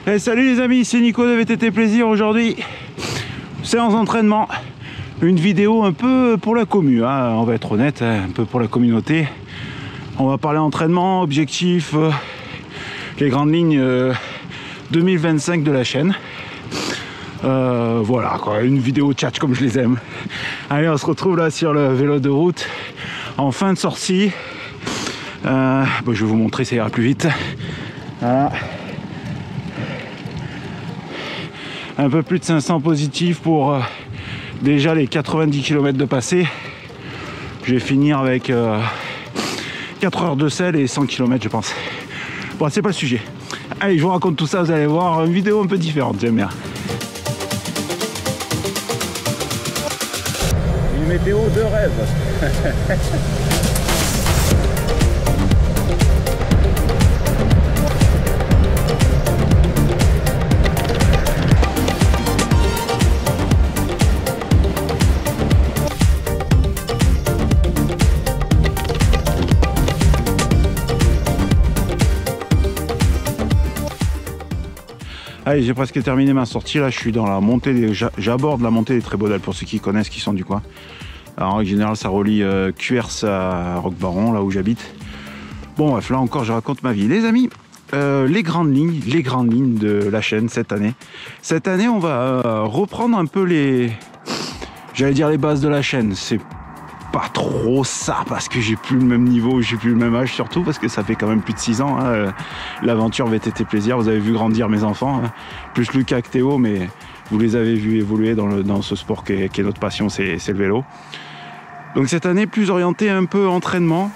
Hey, salut les amis, c'est Nico de VTT Plaisir. Aujourd'hui, séance d'entraînement. Une vidéo un peu pour la commu, hein, on va être honnête, hein, un peu pour la communauté. On va parler entraînement, objectifs, les grandes lignes 2025 de la chaîne. Voilà quoi, une vidéo tchatch comme je les aime. Allez, on se retrouve là sur le vélo de route en fin de sortie. Bon, je vais vous montrer, ça ira plus vite. Voilà. Un peu plus de 500 positifs pour déjà les 90 km de passé. Je vais finir avec 4 heures de selle et 100 km je pense. Bon, c'est pas le sujet. Allez, je vous raconte tout ça, vous allez voir une vidéo un peu différente, j'aime bien. Une météo de rêve. Allez, j'ai presque terminé ma sortie. Là, je suis dans la montée, j'aborde la montée des Trébaudel pour ceux qui connaissent, qui sont du coin. Alors, en général, ça relie Cuers à Roquebaron, là où j'habite. Bon, bref, là encore, je raconte ma vie. Les amis, les grandes lignes de la chaîne cette année. Cette année, on va reprendre un peu j'allais dire les bases de la chaîne. C'est pas trop ça parce que j'ai plus le même niveau, j'ai plus le même âge, surtout parce que ça fait quand même plus de 6 ans hein, l'aventure VTT Plaisir. Vous avez vu grandir mes enfants, hein, plus Lucas que Théo, mais vous les avez vus évoluer dans ce sport qui est notre passion, c'est le vélo. Donc cette année plus orienté un peu entraînement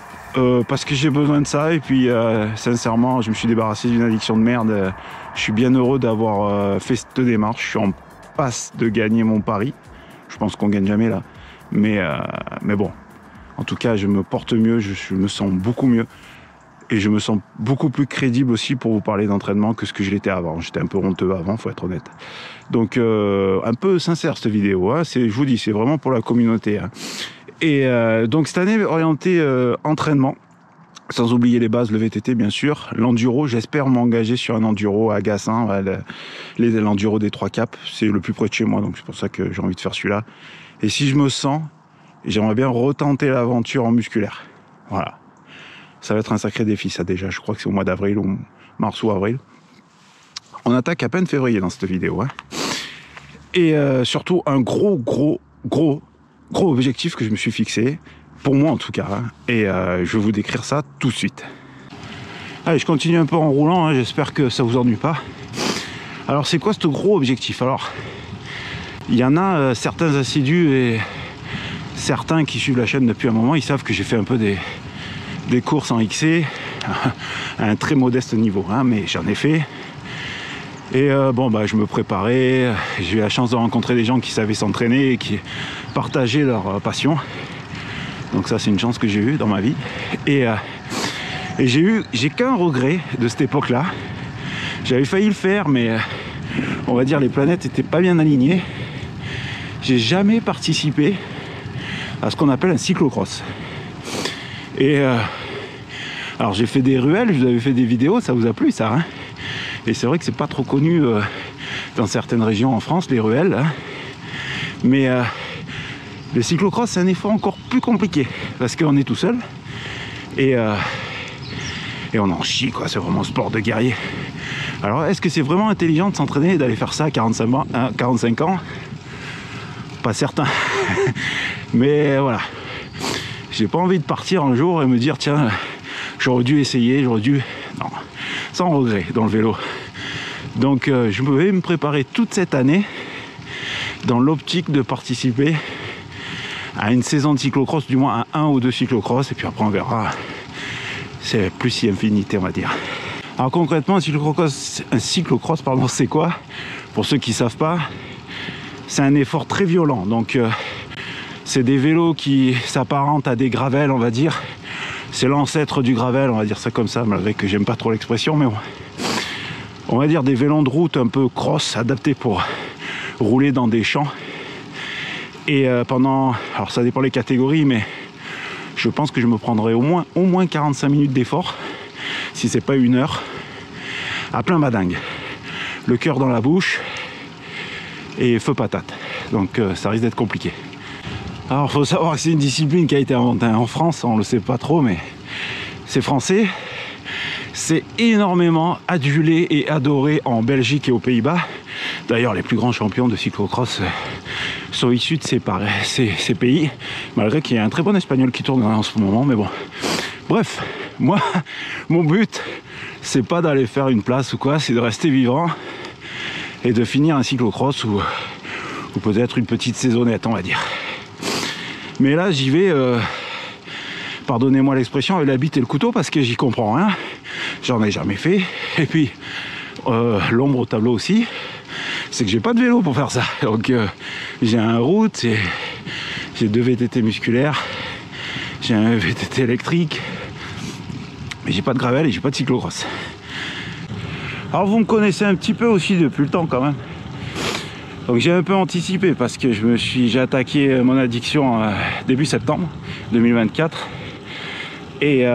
parce que j'ai besoin de ça et puis sincèrement je me suis débarrassé d'une addiction de merde. Je suis bien heureux d'avoir fait cette démarche. Je suis en passe de gagner mon pari. Je pense qu'on gagne jamais là. Mais bon, en tout cas, je me porte mieux, je me sens beaucoup mieux. Et je me sens beaucoup plus crédible aussi pour vous parler d'entraînement que ce que je l'étais avant. J'étais un peu honteux avant, faut être honnête. Donc, un peu sincère cette vidéo. Hein. Je vous dis, c'est vraiment pour la communauté. Hein. Et donc, cette année, orientée entraînement. Sans oublier les bases, le VTT bien sûr. L'enduro, j'espère m'engager sur un enduro à Gassin. L'enduro des 3 caps, c'est le plus près de chez moi. Donc, c'est pour ça que j'ai envie de faire celui-là. Et si je me sens, j'aimerais bien retenter l'aventure en musculaire. Voilà. Ça va être un sacré défi, ça déjà. Je crois que c'est au mois d'avril, ou mars ou avril. On attaque à peine février dans cette vidéo. Hein. Et surtout, un gros objectif que je me suis fixé. Pour moi en tout cas. Hein. Et je vais vous décrire ça tout de suite. Allez, je continue un peu en roulant. Hein. J'espère que ça vous ennuie pas. Alors, c'est quoi ce gros objectif? Alors, il y en a certains assidus et certains qui suivent la chaîne depuis un moment, ils savent que j'ai fait un peu des courses en XC à un très modeste niveau, hein, mais j'en ai fait. Et bon, bah, je me préparais, j'ai eu la chance de rencontrer des gens qui savaient s'entraîner et qui partageaient leur passion. Donc ça, c'est une chance que j'ai eue dans ma vie. Et j'ai qu'un regret de cette époque-là. J'avais failli le faire, mais on va dire les planètes n'étaient pas bien alignées. J'ai jamais participé à ce qu'on appelle un cyclocross. Et alors j'ai fait des ruelles, je vous avais fait des vidéos, ça vous a plu ça hein? Et c'est vrai que c'est pas trop connu dans certaines régions en France, les ruelles. Hein? Mais le cyclocross, c'est un effort encore plus compliqué parce qu'on est tout seul et on en chie quoi. C'est vraiment un sport de guerrier. Alors est-ce que c'est vraiment intelligent de s'entraîner et d'aller faire ça à 45 ans? Pas certain. Mais voilà. J'ai pas envie de partir un jour et me dire tiens, j'aurais dû essayer, Non, sans regret dans le vélo. Donc je vais me préparer toute cette année dans l'optique de participer à une saison de cyclocross, du moins à 1 ou 2 cyclocross, et puis après on verra. C'est plus si infinité on va dire. Alors concrètement, un cyclocross, c'est quoi? Pour ceux qui savent pas, c'est un effort très violent. Donc c'est des vélos qui s'apparentent à des gravels, on va dire. C'est l'ancêtre du gravel, on va dire ça comme ça, malgré que j'aime pas trop l'expression, mais bon. On va dire des vélos de route un peu cross, adaptés pour rouler dans des champs. Et alors ça dépend les catégories, mais je pense que je me prendrai au moins 45 minutes d'effort, si c'est pas 1 heure, à plein badingue. le cœur dans la bouche et feu patate. Donc ça risque d'être compliqué. Alors faut savoir que c'est une discipline qui a été inventée en France, on le sait pas trop, mais c'est français. C'est énormément adulé et adoré en Belgique et aux Pays-Bas. D'ailleurs, les plus grands champions de cyclocross sont issus de ces pays, malgré qu'il y a un très bon espagnol qui tourne en ce moment, mais bon. Bref, moi, mon but, c'est pas d'aller faire une place ou quoi, c'est de rester vivant et de finir un cyclocross ou peut-être une petite saisonnette, on va dire. Mais là, j'y vais, pardonnez-moi l'expression, et la bite et le couteau, parce que j'y comprends rien. J'en ai jamais fait. Et puis, l'ombre au tableau aussi, c'est que j'ai pas de vélo pour faire ça. Donc, j'ai un route, j'ai 2 VTT musculaires, j'ai un VTT électrique, mais j'ai pas de gravel et j'ai pas de cyclocross. Alors, vous me connaissez un petit peu aussi depuis le temps quand même. Donc j'ai un peu anticipé parce que j'ai attaqué mon addiction début septembre 2024 et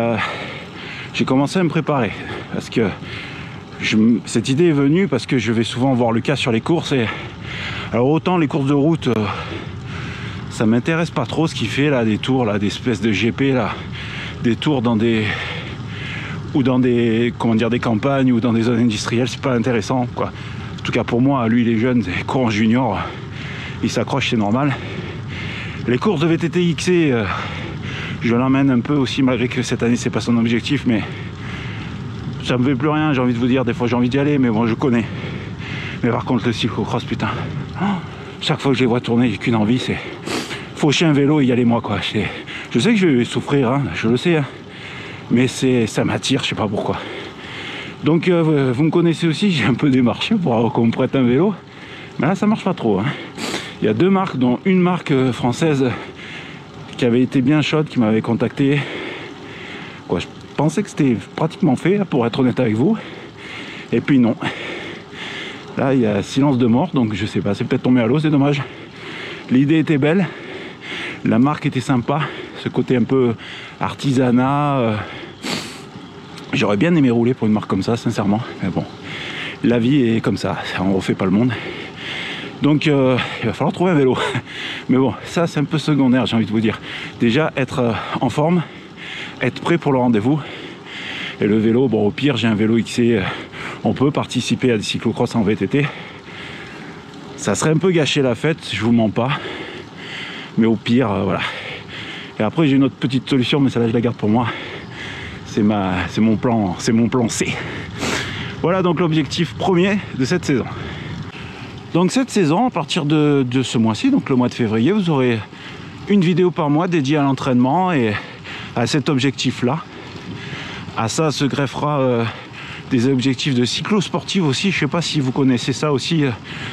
j'ai commencé à me préparer parce que cette idée est venue parce que je vais souvent voir Lucas sur les courses et alors autant les courses de route ça m'intéresse pas trop ce qu'il fait là, des tours là, des espèces de GP là, des tours dans des des campagnes ou dans des zones industrielles, c'est pas intéressant quoi. En tout cas pour moi, lui il est jeune, il court en junior, il s'accroche, c'est normal. Les courses de VTT XC, je l'emmène un peu aussi malgré que cette année c'est pas son objectif, mais ça me fait plus rien, j'ai envie de vous dire, des fois j'ai envie d'y aller, mais bon je connais. Mais par contre le cyclocross, putain, chaque fois que je les vois tourner, j'ai qu'une envie, c'est faucher un vélo et y aller moi quoi. Je sais que je vais souffrir, hein, je le sais, hein, mais ça m'attire, je sais pas pourquoi. Donc vous me connaissez aussi, j'ai un peu démarché pour qu'on me prête un vélo. Mais là ça marche pas trop. Hein. Il y a 2 marques, dont une marque française qui avait été bien chaude, qui m'avait contacté. Je pensais que c'était pratiquement fait, pour être honnête avec vous. Et puis non. Là il y a silence de mort, donc je sais pas, c'est peut-être tombé à l'eau, c'est dommage. L'idée était belle, la marque était sympa, ce côté un peu artisanat. J'aurais bien aimé rouler pour une marque comme ça, sincèrement. Mais bon, la vie est comme ça, on refait pas le monde. Donc il va falloir trouver un vélo. Mais bon, ça c'est un peu secondaire, j'ai envie de vous dire. Déjà, être en forme, être prêt pour le rendez-vous. Et le vélo, bon au pire, j'ai un vélo XC. On peut participer à des cyclocross en VTT. Ça serait un peu gâcher la fête, je vous mens pas. Mais au pire, voilà. Et après, j'ai une autre petite solution, mais celle-là, je la garde pour moi. C'est mon plan C. Voilà donc l'objectif premier de cette saison. Donc cette saison, à partir de ce mois-ci, donc le mois de février, vous aurez une vidéo par mois dédiée à l'entraînement et à cet objectif-là. À ça se greffera des objectifs de cyclo-sportive aussi. Je ne sais pas si vous connaissez ça aussi,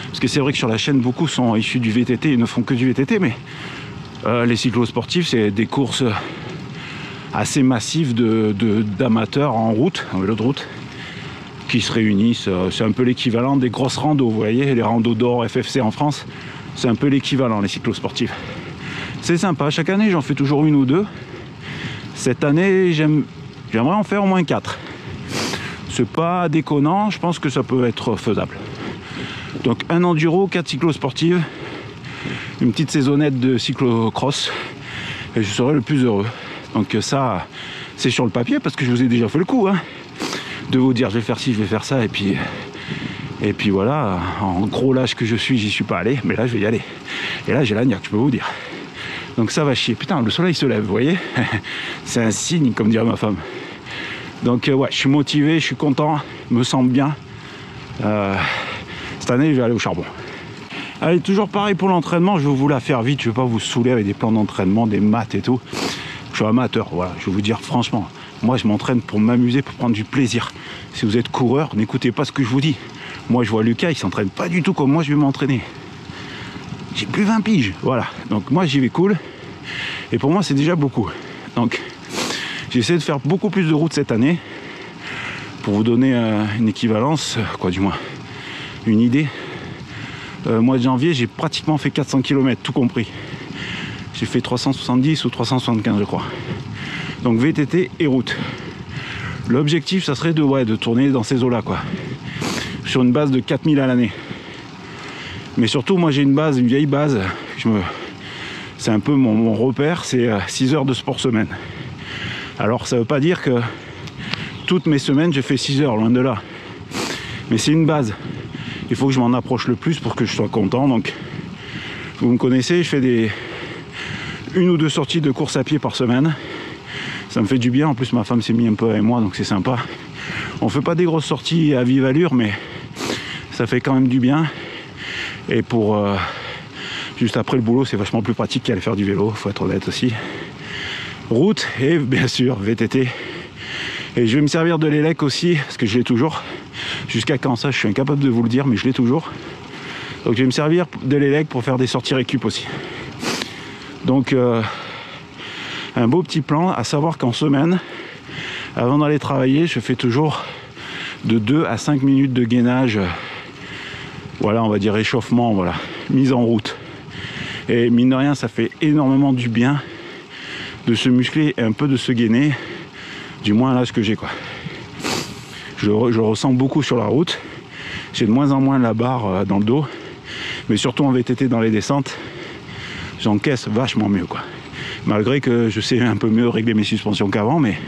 parce que c'est vrai que sur la chaîne, beaucoup sont issus du VTT et ne font que du VTT, mais les cyclo-sportifs, c'est des courses assez massif d'amateurs en route, en vélo de route, qui se réunissent. C'est un peu l'équivalent des grosses randos, vous voyez, les randos d'or FFC en France, c'est un peu l'équivalent, les cyclosportifs. C'est sympa, chaque année j'en fais toujours 1 ou 2. Cette année j'aimerais en faire au moins 4. C'est pas déconnant, je pense que ça peut être faisable. Donc un enduro, 4 cyclosportives, une petite saisonnette de cyclocross, et je serai le plus heureux. Donc ça, c'est sur le papier parce que je vous ai déjà fait le coup, hein, de vous dire je vais faire ci, je vais faire ça, et puis voilà, en gros l'âge que je suis, j'y suis pas allé, mais là je vais y aller. Et là j'ai la niaque, je peux vous dire. Donc ça va chier. Putain, le soleil se lève, vous voyez. C'est un signe, comme dirait ma femme. Donc ouais, je suis motivé, je suis content, je me sens bien. Cette année, je vais aller au charbon. Allez, toujours pareil pour l'entraînement, je vais vous la faire vite, je vais pas vous saouler avec des plans d'entraînement, des maths et tout. Je suis amateur, voilà, je vais vous dire franchement, moi je m'entraîne pour m'amuser, pour prendre du plaisir. Si vous êtes coureur, n'écoutez pas ce que je vous dis. Moi je vois Lucas, il s'entraîne pas du tout comme moi je vais m'entraîner. J'ai plus 20 piges, voilà. Donc moi j'y vais cool, et pour moi c'est déjà beaucoup. Donc j'essaie de faire beaucoup plus de routes cette année, pour vous donner une équivalence, quoi du moins, une idée. Mois de janvier, j'ai pratiquement fait 400 km, tout compris. J'ai fait 370 ou 375 je crois. Donc VTT et route. L'objectif ça serait de tourner dans ces eaux là quoi. sur une base de 4000 à l'année. Mais surtout, moi j'ai une vieille base, c'est un peu mon repère, c'est 6 heures de sport semaine. Alors ça veut pas dire que toutes mes semaines je fais 6 heures, loin de là. Mais c'est une base. Il faut que je m'en approche le plus pour que je sois content. Donc vous me connaissez, je fais une ou deux sorties de course à pied par semaine. Ça me fait du bien, en plus ma femme s'est mis un peu avec moi, donc c'est sympa. On fait pas des grosses sorties à vive allure, mais ça fait quand même du bien. Et pour juste après le boulot, c'est vachement plus pratique qu'aller faire du vélo, faut être honnête aussi. Route et bien sûr VTT. Et je vais me servir de l'élec aussi, parce que je l'ai toujours. Jusqu'à quand ça, je suis incapable de vous le dire, mais je l'ai toujours. Donc je vais me servir de l'élec pour faire des sorties récup aussi. Donc un beau petit plan, à savoir qu'en semaine, avant d'aller travailler, je fais toujours de 2 à 5 minutes de gainage. Voilà, on va dire échauffement, voilà, mise en route. Et mine de rien, ça fait énormément du bien de se muscler et un peu de se gainer, du moins à l'âge que j'ai, quoi. Je ressens beaucoup sur la route. J'ai de moins en moins la barre dans le dos, mais surtout en VTT dans les descentes, j'encaisse vachement mieux, quoi. Malgré que je sais un peu mieux régler mes suspensions qu'avant, mais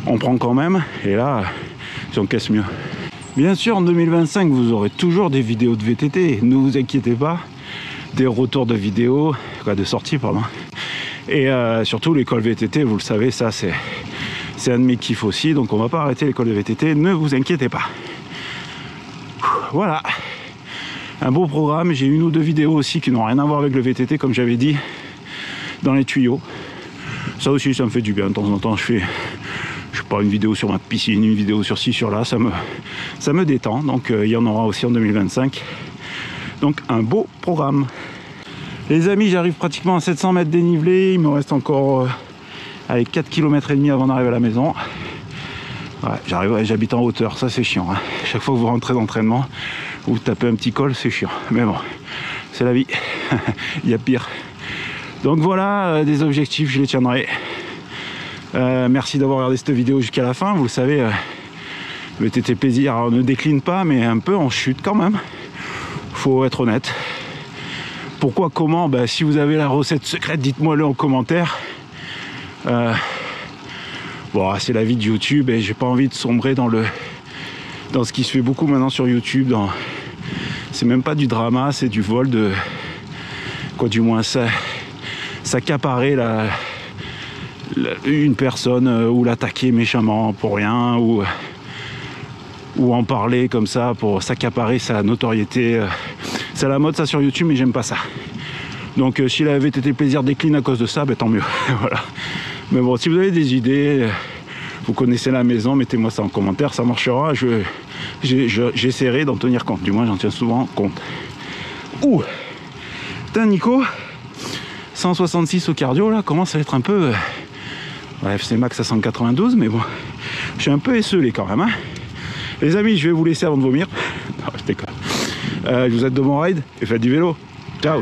on prend quand même, et là, j'encaisse mieux. Bien sûr, en 2025, vous aurez toujours des vidéos de VTT, ne vous inquiétez pas, des retours de vidéos, de sorties, pardon. Et surtout l'école VTT, vous le savez, ça c'est un de mes kiffs aussi, donc on va pas arrêter l'école de VTT, ne vous inquiétez pas. Voilà, un beau programme. J'ai une ou deux vidéos aussi qui n'ont rien à voir avec le VTT, comme j'avais dit, dans les tuyaux. Ça aussi, ça me fait du bien. De temps en temps, je fais pas, une vidéo sur ma piscine, une vidéo sur ci, sur là, ça me détend. Donc il y en aura aussi en 2025. Donc un beau programme. Les amis, j'arrive pratiquement à 700 mètres dénivelé. Il me reste encore 4 km et demi avant d'arriver à la maison. Ouais, j'habite en hauteur, ça c'est chiant, hein. Chaque fois que vous rentrez d'entraînement, vous tapez un petit col, c'est chiant. Mais bon, c'est la vie. Il y a pire. Donc voilà, des objectifs, je les tiendrai. Merci d'avoir regardé cette vidéo jusqu'à la fin. Vous le savez, VTT plaisir, alors, ne décline pas, mais un peu en chute quand même. Faut être honnête. Pourquoi, comment, si vous avez la recette secrète, dites-moi-le en commentaire. Bon, c'est la vie de YouTube et j'ai pas envie de sombrer dans ce qui se fait beaucoup maintenant sur YouTube. C'est même pas du drama, c'est du vol de... Quoi, du moins, s'accaparer une personne ou l'attaquer méchamment pour rien ou en parler comme ça pour s'accaparer sa notoriété. C'est à la mode ça sur YouTube, mais j'aime pas ça. Donc si la VTT plaisir décline à cause de ça, tant mieux. Voilà. Mais bon, si vous avez des idées, vous connaissez la maison, mettez-moi ça en commentaire, ça marchera. J'essaierai d'en tenir compte, du moins j'en tiens souvent compte. Ouh, putain Nico, 166 au cardio là, commence à être un peu... Bref, c'est max à 192, mais bon, je suis un peu esselé quand même, hein. Les amis, je vais vous laisser avant de vomir. Non, je déconne. Je vous souhaite de bons rides et faites du vélo. Ciao.